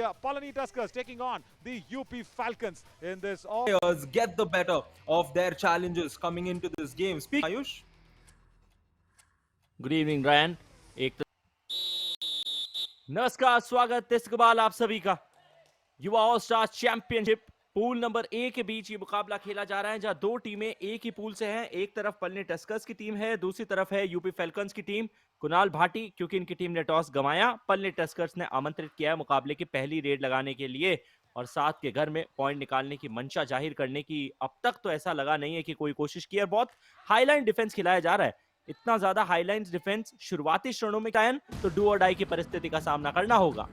the Palani Tuskers taking on the UP Falcons in this. Players get the better of their challenges coming into this game. Speak, Ayush. Good evening Ryan. एक नमस्कार, स्वागत है इस्तकबाल आप सभी का। युवा all star championship pool number A के बीच ये मुकाबला खेला जा रहा है, जहां दो टीमें एक ही पूल से हैं। एक तरफ पलनी टस्कर्स की टीम है, दूसरी तरफ है यूपी फैल्कन्स की टीम। कुणाल भाटी, क्योंकि इनकी टीम ने टॉस गंवाया, पलनी टस्कर्स ने आमंत्रित किया है मुकाबले की पहली रेड लगाने के लिए और साथ के घर में पॉइंट निकालने की मंशा जाहिर करने की। अब तक तो ऐसा लगा नहीं है कि कोई कोशिश की, और बहुत हाईलाइन डिफेंस खिलाया जा रहा है। इतना ज्यादा हाईलाइन डिफेंस शुरुआती क्षणों में कायन तो डू और डाई की परिस्थिति का सामना करना होगा।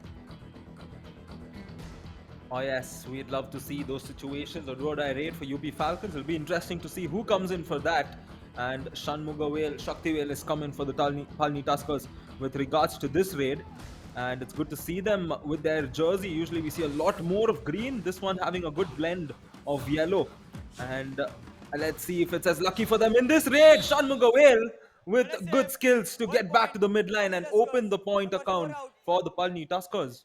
Oh yes, we'd love to see those situations. A do or die raid for UP Falcons. It'll be interesting to see who comes in for that. And Shanmuga Shaktivel is coming for the Palni Tuskers with regards to this raid. And it's good to see them with their jersey. Usually we see a lot more of green. This one having a good blend of yellow. And let's see if it's as lucky for them in this raid. Shanmuga with good skills to get back to the midline and open the point account for the Palni Tuskers.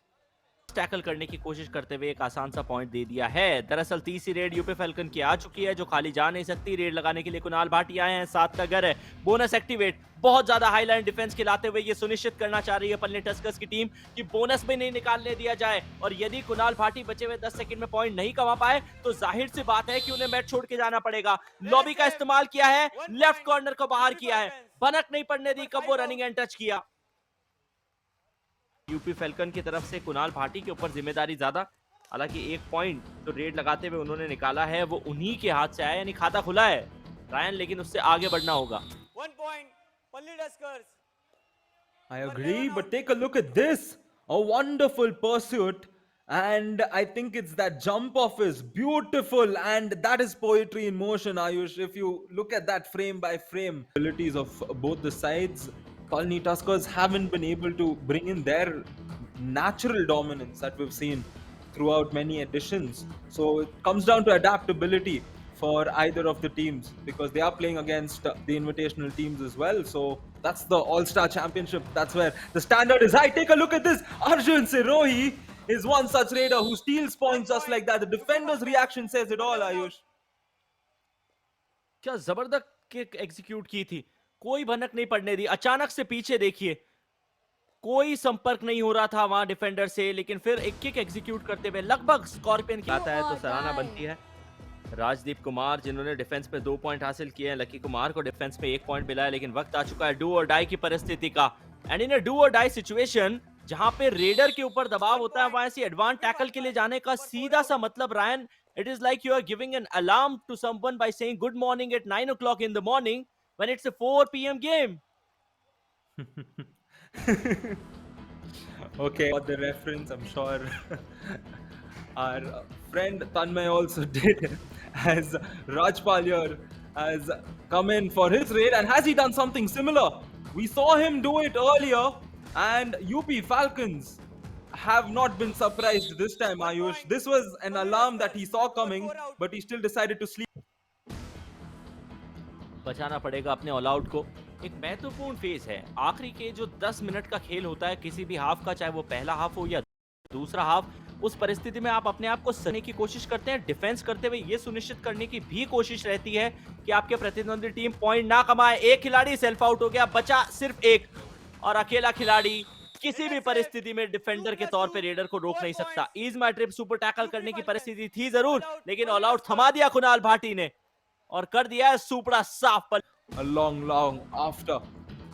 Tackle करने की कोशिश करते हुए एक आसान सा point दे दिया है। दरअसल तीसरी रेड यूपी फैल्कन की आ चुकी है, जो खाली जा नहीं सकती। रेड लगाने के लिए कुणाल भाटी आए हैं, साथ का घर है। बोनस एक्टिवेट, बहुत ज्यादा हाईलाइन डिफेंस खिलाते हुए ये सुनिश्चित करना चाह रही है पलनी टस्कर्स की टीम कि बोनस में नहीं निकालने दिया जाए। और यदि कुणाल भाटी बचे हुए 10 सेकंड में पॉइंट नहीं कमा पाए तो जाहिर सी बात है कि उन्हें मैच छोड़ के जाना पड़ेगा। लॉबी का इस्तेमाल किया है, लेफ्ट कॉर्नर को बाहर किया है, भनक नहीं पड़ने दी, कब वो रनिंग एंड टच किया। यूपी फैल्कन की तरफ से कुणाल भाटी के ऊपर जिम्मेदारी ज्यादा। हालांकि एक पॉइंट जो रेड लगाते हुए उन्होंने निकाला है वो उन्हीं के हाथ से आया, यानी खाता खुला है रायन, लेकिन उससे आगे बढ़ना होगा। 1 point, Palni Tuskers. I agree, but take a look at this. A wonderful pursuit. And I think it's that jump off is beautiful. And that is poetry in motion, Ayush. If you look at that frame by frame, abilities of both the sides, Palni Tuskers haven't been able to bring in their natural dominance that we've seen throughout many editions. So it comes down to adaptability for either of the teams because they are playing against the invitational teams as well. So that's the All-Star Championship. That's where the standard is high. Take a look at this. Arjun Sirohi is one such raider who steals points just like that. The defender's reaction says it all, Ayush. क्या जबरदस्त kick execute की थी, कोई भनक नहीं पड़ने दी। अचानक से पीछे देखिए, कोई संपर्क नहीं हो रहा था वहां डिफेंडर से, लेकिन फिर एक किक एग्जीक्यूट करते हुए लगभग स्कॉर्पियन की आता है तो सराहना बनती है। राजदीप कुमार जिन्होंने डिफेंस पे 2 पॉइंट हासिल किए हैं, लकी कुमार को डिफेंस पे 1 पॉइंट मिला है, लेकिन वक्त आ चुका है डू और डाई की परिस्थिति का। एंड इन अ डू और डाई सिचुएशन जहां पे रेडर के ऊपर दबाव होता है, वहां से एडवांस टैकल के लिए जाने का सीधा सा मतलब Ryan, it is like you are giving an alarm to someone by saying good morning at 9 o'clock in the morning when it's a 4 p.m. game. Okay, got the reference, I'm sure. Our friend Tanmay also did, as Rajpal here has come in for his raid. And has he done something similar? We saw him do it earlier, and UP Falcons have not been surprised this time, Ayush. This was an alarm that he saw coming, but he still decided to sleep. बचाना पड़ेगा अपने all out को। एक महत्वपूर्ण phase है, आखिरी के जो 10 मिनट का खेल होता है किसी भी हाफ का, चाहे वो पहला हाफ हो या दूसरा हाफ, उस परिस्थिति में आप अपने आप को सने की कोशिश करते हैं, डिफेंस करते हुए ये सुनिश्चित करने की भी कोशिश रहती है कि आपके प्रतिद्वंदी टीम पॉइंट ना कमाए। एक खिलाड़ी सेल्फ आउट हो गया, बचा सिर्फ एक, और अकेला खिलाड़ी किसी भी परिस्थिति में डिफेंडर के तौर पे रेडर को रोक नहीं सकता। EaseMyTrip super tackle करने की परिस्थिति थी जरूर, लेकिन ऑल आउट थमा दिया कुणाल भाटी ने और कर दिया है सुपड़ा साफ पर। A long after,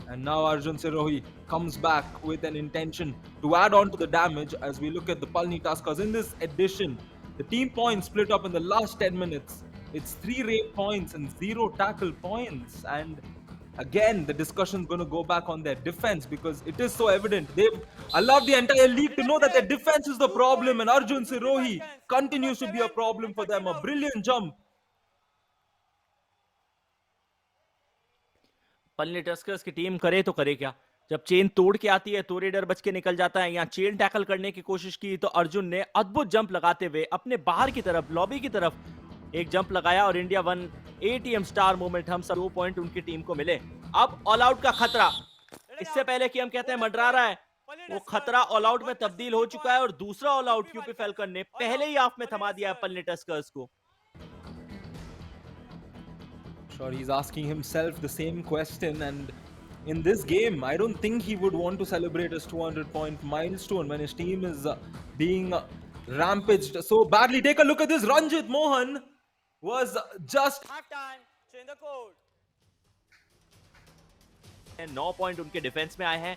and now Arjun Sirohi comes back with an intention to add on to the damage. As we look at the Palni Tuskers in this edition, the team points split up in the last 10 minutes. It's 3 raid points and 0 tackle points, and again the discussion is going to go back on their defense because it is so evident they've allowed the entire league to know that their defense is the problem, and Arjun Sirohi continues to be a problem for them. A brilliant jump. Palani Tuskers की team करे तो करे क्या, जब chain तोड़ के आती है तो रेडर बच के निकल जाता है। यहाँ चेन टैकल करने की कोशिश की तो अर्जुन ने अद्भुत जंप लगाते हुए अपने बाहर की तरफ, लॉबी की तरफ एक जंप लगाया और इंडिया 1 ATM स्टार मोमेंट, हम सब 2 पॉइंट उनकी टीम को मिले। अब ऑल आउट का खतरा, इससे पहले कि हम कहते हैं मंडरा रहा है, वो खतरा ऑल आउट में तब्दील हो चुका है और दूसरा ऑल आउट यूपी फैल्कन ने पहले ही हाफ में थमा दिया है पल्ली टस्कर्स को। Sure, he's asking himself the same question, and in this game, I don't think he would want to celebrate his 200-point milestone when his team is being rampaged so badly. Take a look at this. Ranjit Mohan was just Half time. Change the code. 9 point उनके defence में आए हैं।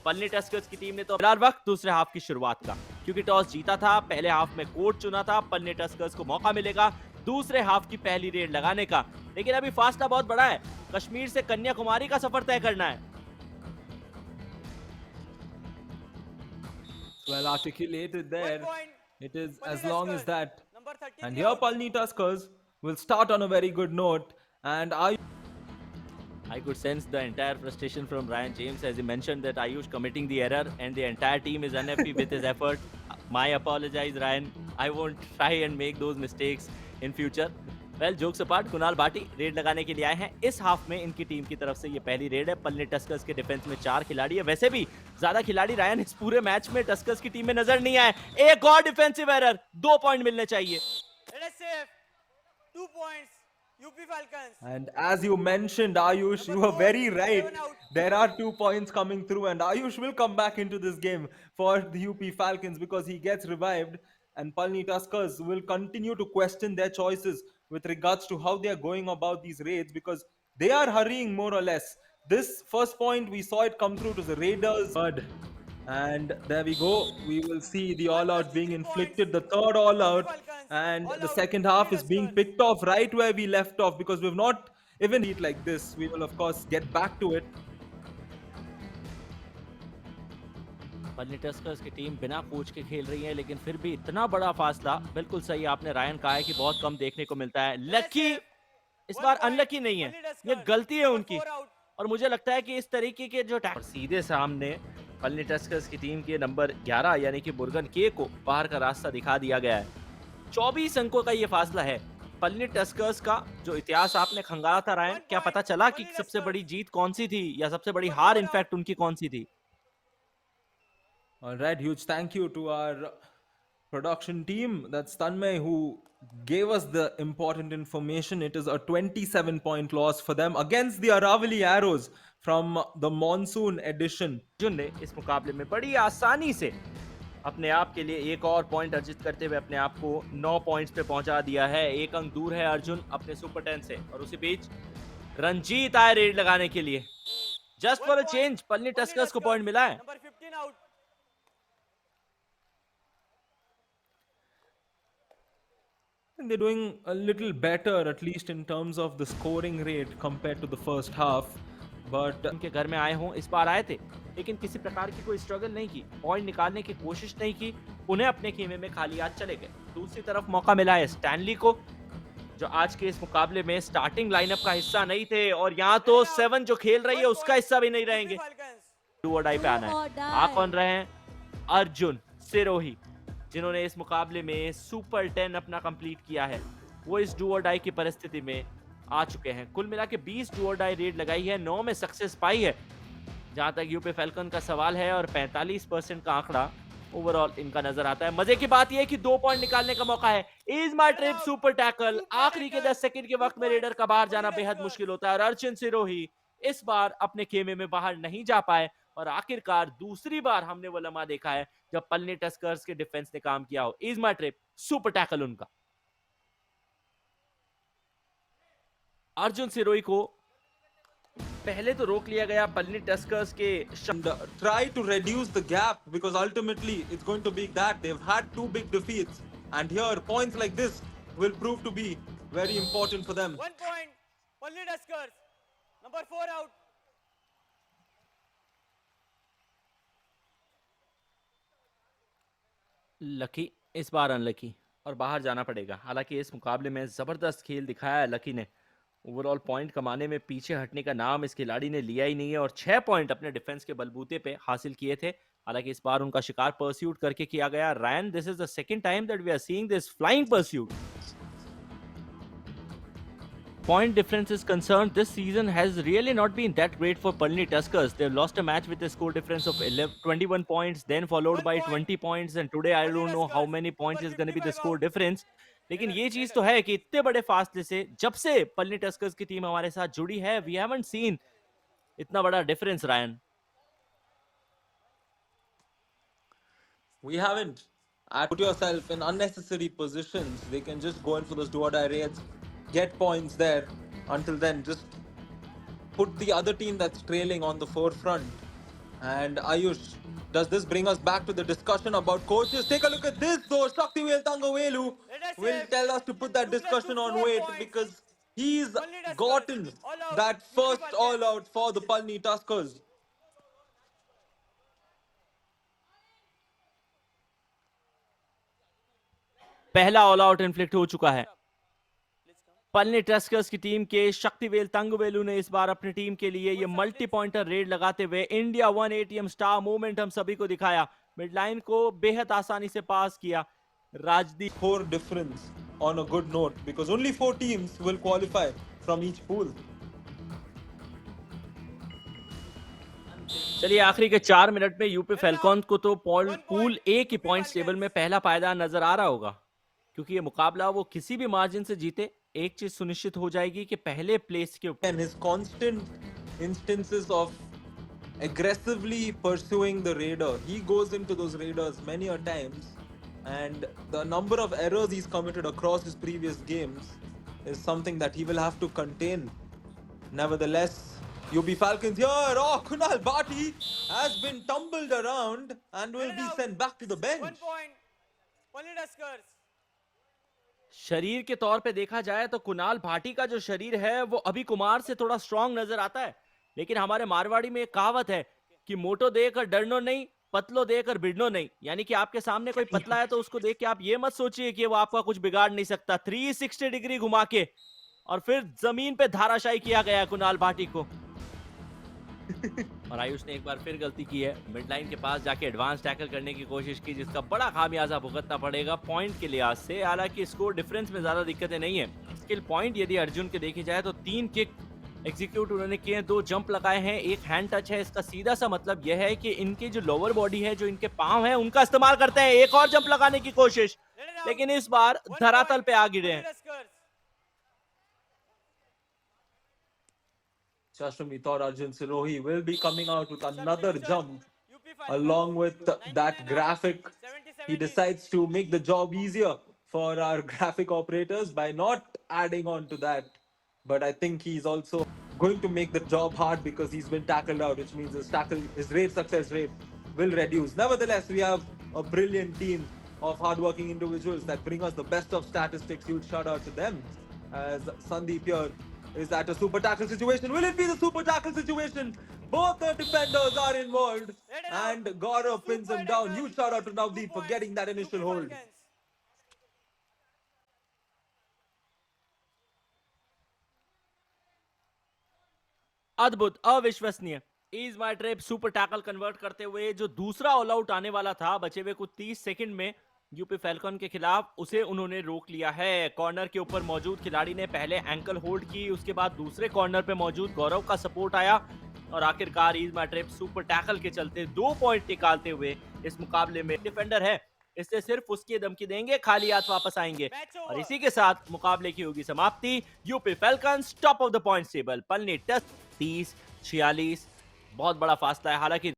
पल्ली Tuskers की team ने तो फिलहाल वक्त दूसरे हाफ की शुरुआत का, क्योंकि टॉस जीता था, पहले हाफ में कोर्ट चुना था, पल्ली टस्कर्स को मौका मिलेगा दूसरे हाफ की पहली रेड लगाने का। लेकिन अभी फासला बहुत बड़ा है, कश्मीर से कन्याकुमारी का सफर तय करना है। well articulated there. 1 point. It is Palni as long as Tuskers. that. Number 13. And here Palni Tuskers will start on a very good note. And I could sense the entire frustration from Ryan James as he mentioned that Ayush committing the error and the entire team is unhappy with his effort. My apologies, Ryan. I won't try and make those mistakes in future. Well, jokes apart, Kunal Bhati red लगाने के लिए आए हैं। इस half में इनकी team की तरफ से ये पहली रेड है। पल्ली टस्कर्स के डिफेंस में 4 खिलाड़ी है। वैसे भी ज्यादा खिलाड़ी रायन इस पूरे मैच में टस्कर्स की टीम में नजर नहीं आए। एक और डिफेंसिव एरर, 2 पॉइंट मिलने चाहिए। Let us save. 2 points. UP Falcons. And as you mentioned, Ayush, you were very right. There are 2 points coming through, and Ayush will come back into this game for the UP Falcons because he gets revived. And Palni Tuskers will continue to question their choices with regards to how they are going about these raids because they are hurrying more or less. This first point, we saw it come through to the Raiders. And there we go. We will see the all out being inflicted, the third all out. And the second half is being picked off right where we left off because we've not even eat like this. We will, of course, get back to it. पल्ली Tuskers की team बिना coach के खेल रही है, लेकिन फिर भी इतना बड़ा फासला, बिल्कुल सही आपने रायन कहा है कि बहुत कम देखने को मिलता है। लकी इस बार अनलकी नहीं है, ये गलती है उनकी। और मुझे लगता है कि इस तरीके के जो और सीधे सामने पल्ली टस्कर्स की टीम के नंबर 11 यानी कि मुर्गन के को बाहर का रास्ता दिखा दिया गया है। 24 अंकों का ये फासला है। पल्ली टस्कर्स का जो इतिहास आपने खंगाला था रायन, क्या पता चला कि सबसे बड़ी जीत कौन सी थी या सबसे बड़ी हार इनफैक्ट उनकी कौन सी थी? All right, huge thank you to our production team. That's Tanmay who gave us the important information. It is a 27-point loss for them against the Aravali Arrows from the monsoon edition. Arjun ने इस मुकाबले में बड़ी आसानी से अपने आप के लिए एक और पॉइंट अर्जित करते हुए अपने आप को 9 पॉइंट्स पे पहुंचा दिया है। 1 अंक दूर है अर्जुन अपने सुपर 10 से। और उसी बीच रंजीत आए रेड लगाने के लिए। जस्ट फॉर अ चेंज पल्ली टस्कर्स को पॉइंट मिला है। Number 15 out. And they're doing a little better, at least in terms of the scoring rate compared to the first half. But उनके घर में आए हों, इस बार आए थे, लेकिन किसी प्रकार की कोई स्ट्रगल नहीं की, पॉइंट निकालने की कोशिश नहीं की, उन्हें अपने खेमे में खाली हाथ चले गए। दूसरी तरफ मौका मिला है स्टैनली को, जो आज के इस मुकाबले में स्टार्टिंग लाइनअप का हिस्सा नहीं थे, और यहाँ तो 7 जो खेल रही है उसका हिस्सा भी नहीं रहेंगे। UP Falcons. डू और डाई पे आना है। आ कौन रहे हैं? अर्जुन सिरोही, जिन्होंने इस मुकाबले में सुपर 10 अपना कंप्लीट किया है, वो इस डू और डाई की परिस्थिति में आ चुके हैं। कुल मिला के 20 डू और डाई रेड लगाई है, 9 में सक्सेस पाई है जहां तक यूपी फैल्कन का सवाल है, और 45% का आंकड़ा ओवरऑल इनका नजर आता है। मजे की बात यह है कि 2 पॉइंट निकालने का मौका है। Is my trip super tackle, आखिरी के 10 सेकंड के वक्त में रेडर का बाहर जाना बेहद मुश्किल होता है, और अर्जुन सिरोही इस बार अपने खेमे में बाहर नहीं जा पाए, और आखिरकार दूसरी बार हमने वो लम्हा देखा है जब पल्ली टस्कर्स के डिफेंस ने काम किया हो। Is my trip super tackle उनका। अर्जुन सिरोही को पहले तो रोक लिया गया पल्ली टस्कर्स के and try to reduce the gap because ultimately it's going to be that they've had 2 big defeats, and here points like this will prove to be very important for them. 1 point. Palli Tuskers. Number 4 out. Lucky इस बार unlucky और बाहर जाना पड़ेगा। हालांकि इस मुकाबले में जबरदस्त खेल दिखाया है लकी ने, ओवरऑल पॉइंट कमाने में पीछे हटने का नाम इस खिलाड़ी ने लिया ही नहीं है, और 6 पॉइंट अपने डिफेंस के बलबूते पे हासिल किए थे। हालांकि इस बार उनका शिकार परस्यूट करके किया गया। Ryan, this is the second time that we are seeing this flying pursuit. point difference is concerned, this season has really not been that great for Palni Tuskers. They've lost a match with a score difference of 21 points, then followed by 20 points, and today I don't know how many points is going to be the score difference. लेकिन ये चीज तो है कि इतने बड़े फासले से जब से पल्नी टस्कर्स की टीम हमारे साथ जुड़ी है, वी हैवंट सीन इतना बड़ा difference, Ryan. We haven't. Put yourself in unnecessary positions. They can just go in for those do-or-die raids, get points there. Until then, just put the other team that's trailing on the forefront. And Ayush, does this bring us back to the discussion about coaches? Take a look at this though. Shaktivel Thangavelu will tell us to put that discussion on wait because he's gotten that first all-out for the Palni Tuskers. पहला all out inflict हो चुका है. पल्नी Tuskers की team के शक्तिवेल तंगवेलू ने इस बार अपनी team के लिए ये मल्टी पॉइंटर रेड लगाते हुए इंडिया 1 एटीएम स्टार मूवमेंट हम सभी को दिखाया. मिड लाइन को बेहद आसानी से पास किया. Rajdeep Score difference on a good note because only 4 teams will qualify from each pool. चलिए आखिरी के 4 मिनट में यूपी फैल्कॉन को तो पूल ए की पॉइंट्स टेबल में पहला पायदान नजर आ रहा होगा, क्योंकि ये मुकाबला वो किसी भी मार्जिन से जीते, एक चीज सुनिश्चित हो जाएगी कि पहले प्लेस के ऊपर. And his constant instances of aggressively pursuing the raider, he goes into those raiders many a times, and the number of errors he's committed across his previous games is something that he will have to contain. Nevertheless, UB Falcons here. Oh, Kunal Bhati has been tumbled around and will be sent back to the 1 bench. point. Palni Tuskers. शरीर के तौर पे देखा जाए तो कुणाल भाटी का जो शरीर है वो अभी कुमार से थोड़ा स्ट्रांग नजर आता है, लेकिन हमारे मारवाड़ी में एक कहावत है कि मोटो देखकर डरनो नहीं, पतलो देखकर भिड़नो नहीं. यानी कि आपके सामने कोई पतला है तो उसको देख के आप ये मत सोचिए कि वो आपका कुछ बिगाड़ नहीं सकता. 360 डिग्री घुमा के और फिर जमीन पे धाराशायी किया गया कुणाल भाटी को. और आयुष ने एक बार फिर गलती की है. मिड लाइन के पास जाके एडवांस टैकल करने की कोशिश की, जिसका बड़ा खामियाजा भुगतना पड़ेगा पॉइंट के लिहाज से. हालांकि स्कोर डिफरेंस में ज्यादा दिक्कतें नहीं है. स्किल पॉइंट यदि अर्जुन के देखे जाए तो 3 किक एग्जीक्यूट उन्होंने किए हैं, 2 जंप लगाए हैं, 1 हैंड टच है. इसका सीधा सा मतलब यह है कि इनकी जो लोअर बॉडी है, जो इनके पांव है, उनका इस्तेमाल करते हैं. एक और जंप लगाने की कोशिश, लेकिन इस बार धरातल पे आ गिरे हैं. Shashwami thought Arjun Sirohi will be coming out with another jump along with that graphic. He decides to make the job easier for our graphic operators by not adding on to that. But I think he's also going to make the job hard because he's been tackled out, which means his rate success rate will reduce. Nevertheless, we have a brilliant team of hardworking individuals that bring us the best of statistics. Huge shout out to them as Sandeep here is at a super tackle situation. Will it be the super tackle situation? Both the defenders are involved and Gaurav pins him down. Huge shout out to Navdeep for getting that initial hold. अद्भुत, अविश्वसनीय. Is my trip super tackle convert करते हुए जो दूसरा all out आने वाला था बचे हुए कुछ 30 सेकंड में यूपी फैल्कन के खिलाफ, उसे उन्होंने रोक लिया है. कॉर्नर के ऊपर मौजूद खिलाड़ी ने पहले एंकल होल्ड की, उसके बाद दूसरे कॉर्नर पे मौजूद गौरव का सपोर्ट आया और आखिरकार is my trip super tackle के चलते 2 पॉइंट निकालते हुए इस मुकाबले में डिफेंडर है, इससे सिर्फ उसकी धमकी देंगे, खाली हाथ वापस आएंगे. और इसी के साथ मुकाबले की होगी समाप्ति. UP falcons top of the points table. Palani Tuskers 30-46, बहुत बड़ा फासला है. हालांकि